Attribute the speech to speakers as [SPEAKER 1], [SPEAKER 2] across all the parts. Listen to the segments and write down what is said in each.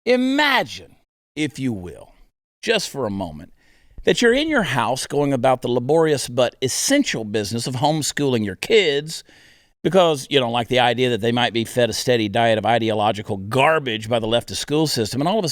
[SPEAKER 1] Imagine, if you will, just for a moment, that you're in your house going about the laborious but essential business of homeschooling your kids because you don't like the idea that they might be fed a steady diet of ideological garbage by the leftist school system. And all of a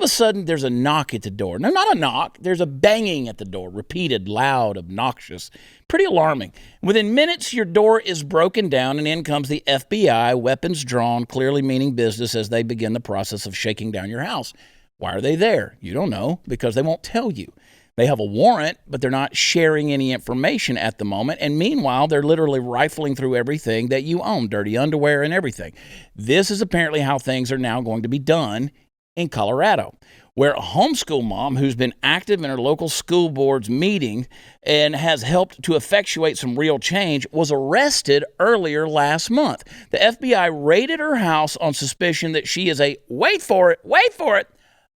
[SPEAKER 1] sudden, there's a knock at the door. No, not a knock. There's a banging at the door, repeated, loud, obnoxious, pretty alarming. Within minutes, your door is broken down and in comes the FBI, weapons drawn, clearly meaning business as they begin the process of shaking down your house. Why are they there? You don't know, because they won't tell you. They have a warrant, but they're not sharing any information at the moment. And meanwhile, they're literally rifling through everything that you own, dirty underwear and everything. This is apparently how things are now going to be done in Colorado, where a homeschool mom who's been active in her local school board's meeting and has helped to effectuate some real change was arrested earlier last month. The FBI raided her house on suspicion that she is wait for it,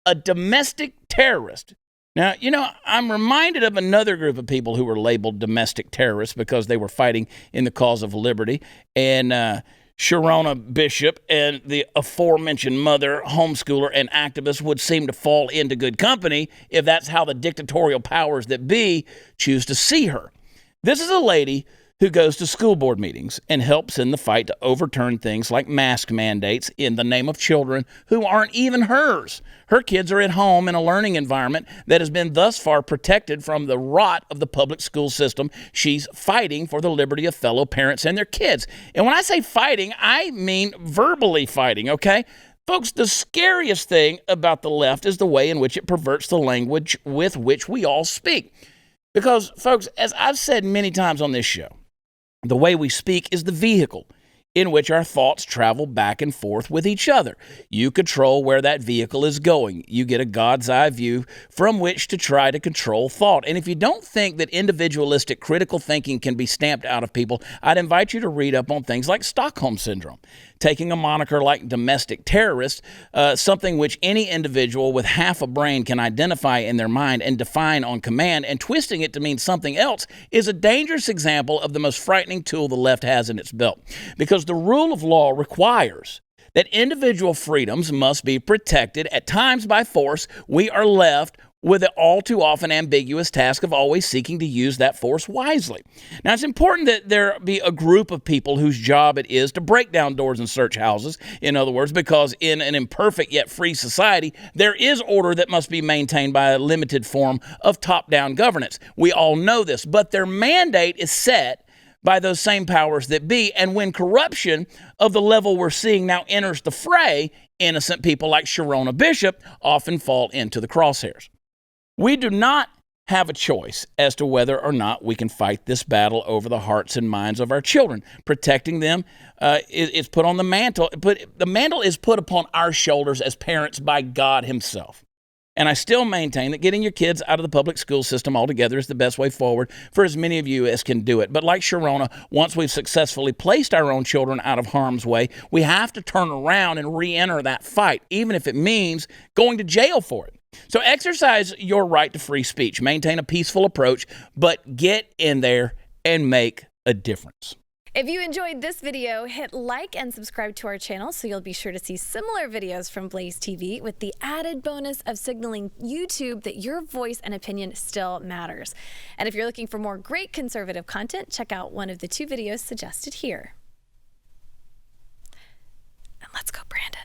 [SPEAKER 1] a domestic terrorist. Now, I'm reminded of another group of people who were labeled domestic terrorists because they were fighting in the cause of liberty. And Sharona Bishop and the aforementioned mother, homeschooler, and activist would seem to fall into good company if that's how the dictatorial powers that be choose to see her. This is a lady who goes to school board meetings and helps in the fight to overturn things like mask mandates in the name of children who aren't even hers. Her kids are at home in a learning environment that has been thus far protected from the rot of the public school system. She's fighting for the liberty of fellow parents and their kids. And when I say fighting, I mean verbally fighting, okay? Folks, the scariest thing about the left is the way in which it perverts the language with which we all speak. Because, folks, as I've said many times on this show, the way we speak is the vehicle in which our thoughts travel back and forth with each other. You control where that vehicle is going. You get a God's eye view from which to try to control thought. And if you don't think that individualistic critical thinking can be stamped out of people, I'd invite you to read up on things like Stockholm Syndrome. Taking a moniker like domestic terrorist, something which any individual with half a brain can identify in their mind and define on command, and twisting it to mean something else is a dangerous example of the most frightening tool the left has in its belt. Because the rule of law requires that individual freedoms must be protected, at times by force. We are left with the all too often ambiguous task of always seeking to use that force wisely. Now, it's important that there be a group of people whose job it is to break down doors and search houses, in other words, because in an imperfect yet free society, there is order that must be maintained by a limited form of top-down governance. We all know this, but their mandate is set by those same powers that be, and when corruption of the level we're seeing now enters the fray, innocent people like Sharona Bishop often fall into the crosshairs. We do not have a choice as to whether or not we can fight this battle over the hearts and minds of our children. Protecting them is put on the mantle, but the mantle is put upon our shoulders as parents by God himself. And I still maintain that getting your kids out of the public school system altogether is the best way forward for as many of you as can do it. But like Sharona, once we've successfully placed our own children out of harm's way, we have to turn around and re-enter that fight, even if it means going to jail for it. So exercise your right to free speech, maintain a peaceful approach, but get in there and make a difference.
[SPEAKER 2] If you enjoyed this video, hit like and subscribe to our channel so you'll be sure to see similar videos from BlazeTV with the added bonus of signaling YouTube that your voice and opinion still matters. And if you're looking for more great conservative content, check out one of the 2 videos suggested here. And let's go, Brandon.